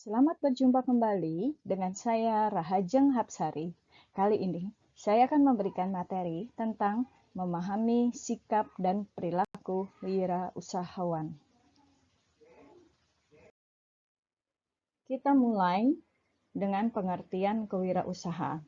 Selamat berjumpa kembali dengan saya Rahajeng Hapsari. Kali ini saya akan memberikan materi tentang memahami sikap dan perilaku wirausahawan. Kita mulai dengan pengertian kewirausahaan.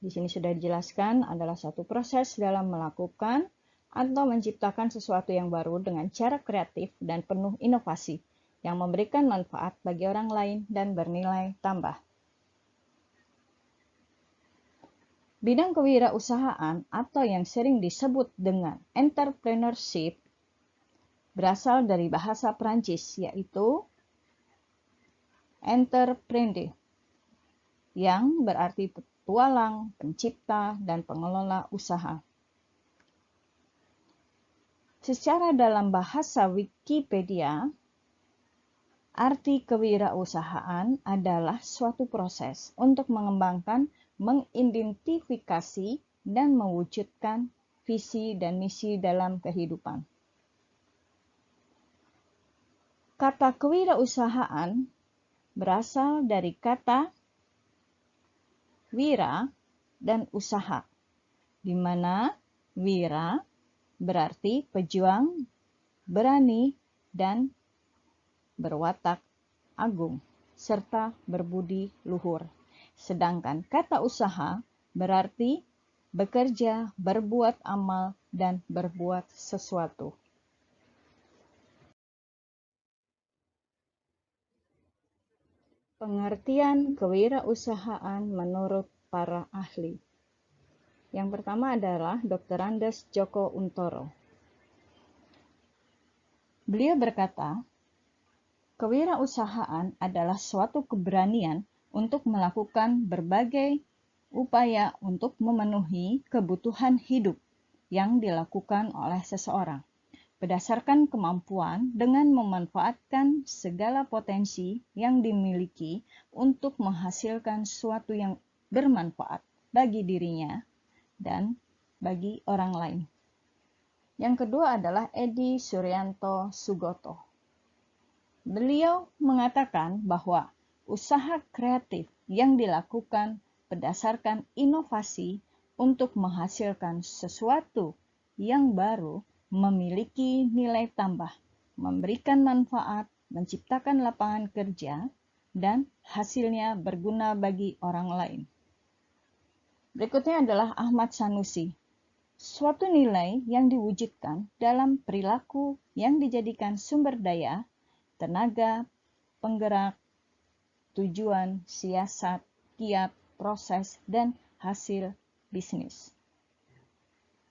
Di sini sudah dijelaskan adalah suatu proses dalam melakukan atau menciptakan sesuatu yang baru dengan cara kreatif dan penuh inovasi yang memberikan manfaat bagi orang lain dan bernilai tambah. Bidang kewirausahaan atau yang sering disebut dengan entrepreneurship berasal dari bahasa Prancis yaitu entreprendre yang berarti petualang, pencipta, dan pengelola usaha. Secara dalam bahasa Wikipedia, arti kewirausahaan adalah suatu proses untuk mengembangkan, mengidentifikasi, dan mewujudkan visi dan misi dalam kehidupan. Kata kewirausahaan berasal dari kata wira dan usaha, di mana wira berarti pejuang, berani, dan berwatak agung, serta berbudi luhur. Sedangkan kata usaha berarti bekerja, berbuat amal, dan berbuat sesuatu. Pengertian kewirausahaan menurut para ahli. Yang pertama adalah Dr. Andes Djoko Untoro. Beliau berkata, kewirausahaan adalah suatu keberanian untuk melakukan berbagai upaya untuk memenuhi kebutuhan hidup yang dilakukan oleh seseorang, berdasarkan kemampuan dengan memanfaatkan segala potensi yang dimiliki untuk menghasilkan sesuatu yang bermanfaat bagi dirinya dan bagi orang lain. Yang kedua adalah Edi Suryanto Sugoto. Beliau mengatakan bahwa usaha kreatif yang dilakukan berdasarkan inovasi untuk menghasilkan sesuatu yang baru memiliki nilai tambah, memberikan manfaat, menciptakan lapangan kerja, dan hasilnya berguna bagi orang lain. Berikutnya adalah Ahmad Sanusi. Suatu nilai yang diwujudkan dalam perilaku yang dijadikan sumber daya, tenaga, penggerak, tujuan, siasat, kiat, proses, dan hasil bisnis.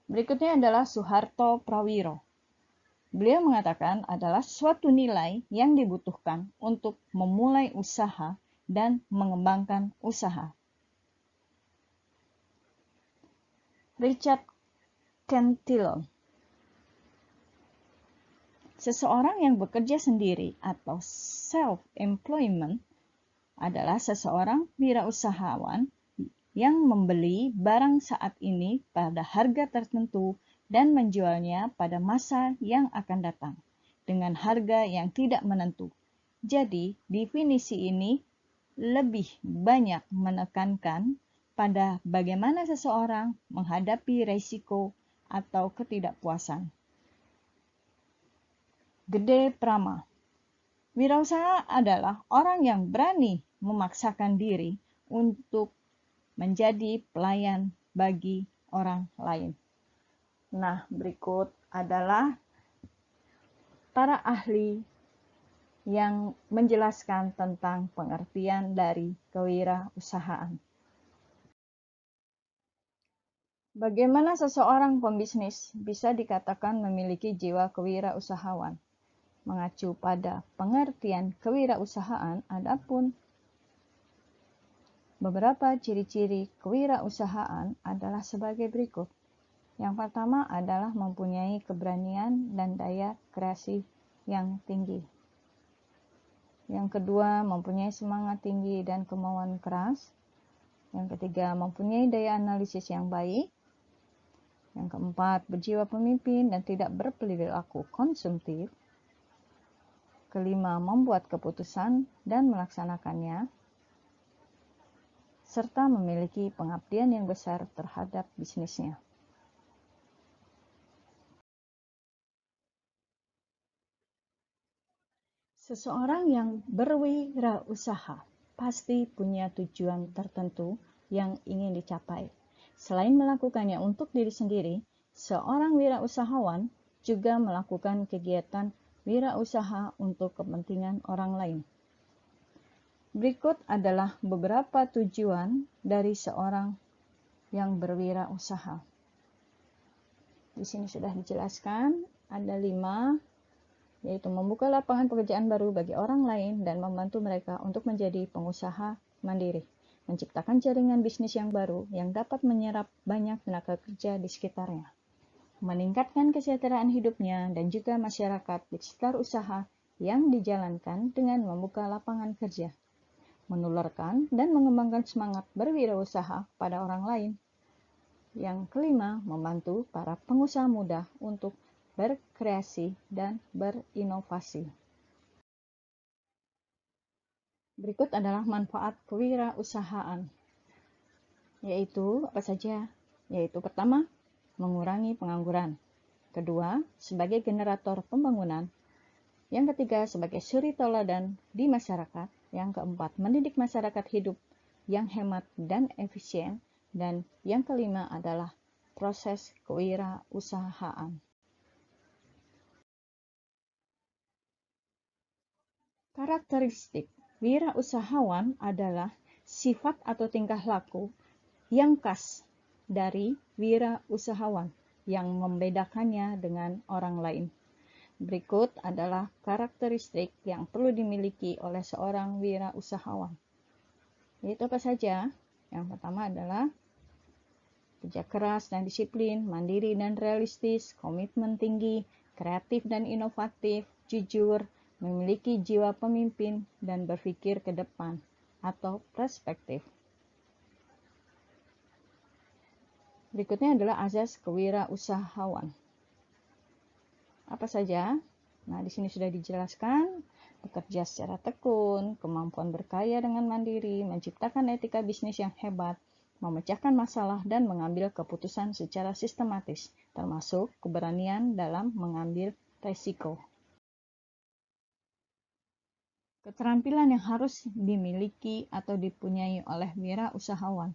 Berikutnya adalah Soeharto Prawiro. Beliau mengatakan adalah suatu nilai yang dibutuhkan untuk memulai usaha dan mengembangkan usaha. Richard Cantillon. Seseorang yang bekerja sendiri atau self-employment adalah seseorang wirausahawan yang membeli barang saat ini pada harga tertentu dan menjualnya pada masa yang akan datang dengan harga yang tidak menentu. Jadi, definisi ini lebih banyak menekankan pada bagaimana seseorang menghadapi risiko atau ketidakpuasan. Gede Prama. Wirausaha adalah orang yang berani memaksakan diri untuk menjadi pelayan bagi orang lain. Nah, berikut adalah para ahli yang menjelaskan tentang pengertian dari kewirausahaan. Bagaimana seseorang pembisnis bisa dikatakan memiliki jiwa kewirausahawan? Mengacu pada pengertian kewirausahaan, adapun beberapa ciri-ciri kewirausahaan adalah sebagai berikut. Yang pertama adalah mempunyai keberanian dan daya kreasi yang tinggi. Yang kedua, mempunyai semangat tinggi dan kemauan keras. Yang ketiga, mempunyai daya analisis yang baik. Yang keempat, berjiwa pemimpin dan tidak berperilaku konsumtif. kelima, membuat keputusan dan melaksanakannya, serta memiliki pengabdian yang besar terhadap bisnisnya. Seseorang yang berwirausaha pasti punya tujuan tertentu yang ingin dicapai. Selain melakukannya untuk diri sendiri, seorang wirausahawan juga melakukan kegiatan wirausaha untuk kepentingan orang lain. Berikut adalah beberapa tujuan dari seorang yang berwirausaha. Di sini sudah dijelaskan, ada 5, yaitu membuka lapangan pekerjaan baru bagi orang lain dan membantu mereka untuk menjadi pengusaha mandiri, menciptakan jaringan bisnis yang baru yang dapat menyerap banyak tenaga kerja di sekitarnya, meningkatkan kesejahteraan hidupnya dan juga masyarakat di sekitar usaha yang dijalankan dengan membuka lapangan kerja, menularkan dan mengembangkan semangat berwirausaha pada orang lain. Yang kelima, membantu para pengusaha muda untuk berkreasi dan berinovasi. Berikut adalah manfaat kewirausahaan, yaitu apa saja? Yaitu pertama, mengurangi pengangguran. Kedua, sebagai generator pembangunan. Yang ketiga, sebagai suri tauladan di masyarakat. Yang keempat, mendidik masyarakat hidup yang hemat dan efisien. Dan yang kelima adalah proses kewirausahaan. Karakteristik wirausahawan adalah sifat atau tingkah laku yang khas dari wirausahawan yang membedakannya dengan orang lain. Berikut adalah karakteristik yang perlu dimiliki oleh seorang wirausahawan. Yaitu apa saja? Yang pertama adalah kerja keras dan disiplin, mandiri dan realistis, komitmen tinggi, kreatif dan inovatif, jujur, memiliki jiwa pemimpin, dan berpikir ke depan atau perspektif. Berikutnya adalah azas kewirausahawan. Apa saja? Nah, di sini sudah dijelaskan, bekerja secara tekun, kemampuan berkarya dengan mandiri, menciptakan etika bisnis yang hebat, memecahkan masalah dan mengambil keputusan secara sistematis, termasuk keberanian dalam mengambil risiko. Keterampilan yang harus dimiliki atau dipunyai oleh wirausahawan,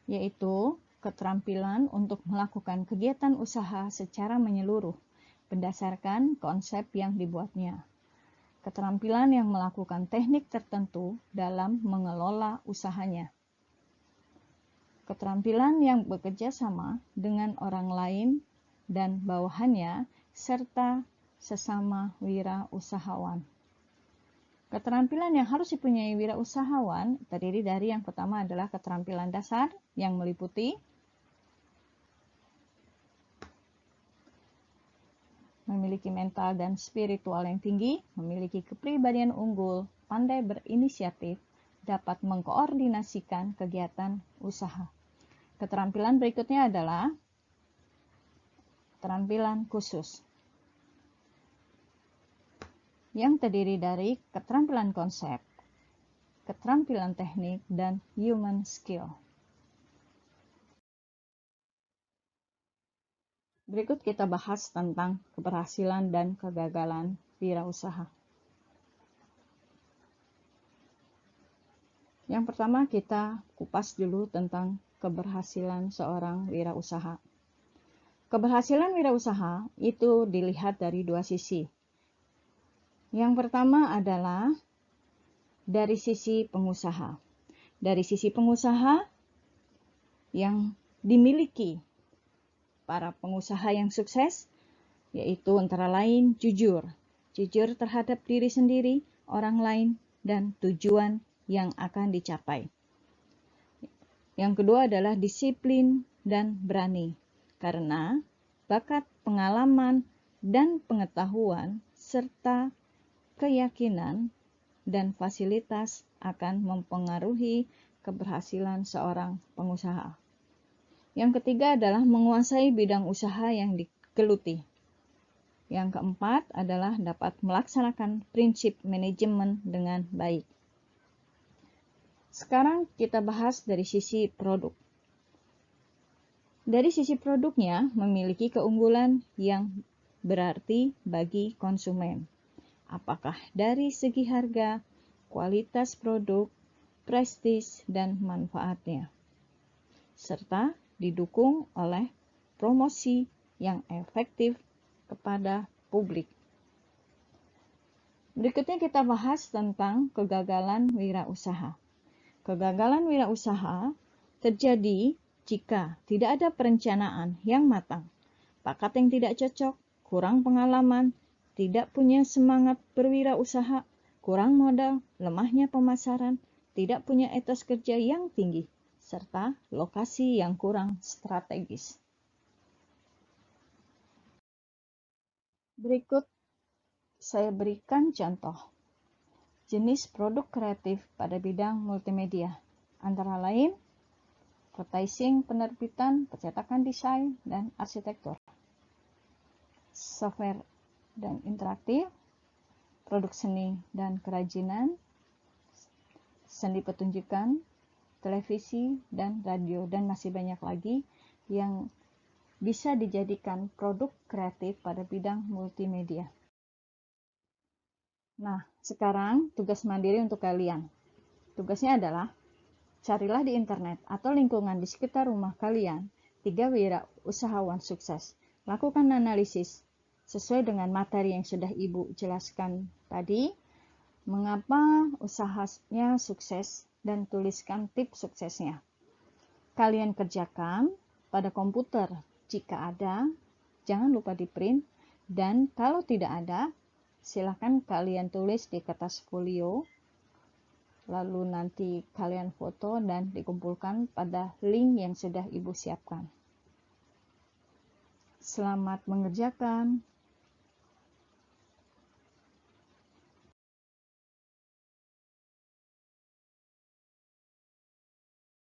yaitu keterampilan untuk melakukan kegiatan usaha secara menyeluruh berdasarkan konsep yang dibuatnya. Keterampilan yang melakukan teknik tertentu dalam mengelola usahanya. Keterampilan yang bekerja sama dengan orang lain dan bawahannya serta sesama wirausahawan. Keterampilan yang harus dipunyai wirausahawan terdiri dari yang pertama adalah keterampilan dasar yang meliputi memiliki mental dan spiritual yang tinggi, memiliki kepribadian unggul, pandai berinisiatif, dapat mengkoordinasikan kegiatan usaha. Keterampilan berikutnya adalah keterampilan khusus yang terdiri dari keterampilan konsep, keterampilan teknik, dan human skill. Berikut kita bahas tentang keberhasilan dan kegagalan wirausaha. Yang pertama, kita kupas dulu tentang keberhasilan seorang wirausaha. Keberhasilan wirausaha itu dilihat dari dua sisi. Yang pertama adalah dari sisi pengusaha. Dari sisi pengusaha yang dimiliki para pengusaha yang sukses, yaitu antara lain jujur terhadap diri sendiri, orang lain, dan tujuan yang akan dicapai. Yang kedua adalah disiplin dan berani, karena bakat, pengalaman, dan pengetahuan, serta keyakinan dan fasilitas akan mempengaruhi keberhasilan seorang pengusaha. Yang ketiga adalah menguasai bidang usaha yang digeluti. Yang keempat adalah dapat melaksanakan prinsip manajemen dengan baik. Sekarang kita bahas dari sisi produk. Dari sisi produknya memiliki keunggulan yang berarti bagi konsumen. Apakah dari segi harga, kualitas produk, prestis, dan manfaatnya. Serta didukung oleh promosi yang efektif kepada publik. Berikutnya kita bahas tentang kegagalan wirausaha. Kegagalan wirausaha terjadi jika tidak ada perencanaan yang matang, bakat yang tidak cocok, kurang pengalaman, tidak punya semangat berwirausaha, kurang modal, lemahnya pemasaran, tidak punya etos kerja yang tinggi, serta lokasi yang kurang strategis. Berikut saya berikan contoh jenis produk kreatif pada bidang multimedia, antara lain advertising, penerbitan, percetakan, desain, dan arsitektur, software dan interaktif, produk seni dan kerajinan, seni pertunjukan, televisi, dan radio, dan masih banyak lagi yang bisa dijadikan produk kreatif pada bidang multimedia. Nah, sekarang tugas mandiri untuk kalian. Tugasnya adalah carilah di internet atau lingkungan di sekitar rumah kalian 3 wirausahawan sukses. Lakukan analisis sesuai dengan materi yang sudah Ibu jelaskan tadi. Mengapa usahanya sukses dan tuliskan tips suksesnya. Kalian kerjakan pada komputer jika ada, jangan lupa di print, dan kalau tidak ada, silakan kalian tulis di kertas folio, lalu nanti kalian foto dan dikumpulkan pada link yang sudah Ibu siapkan. Selamat mengerjakan.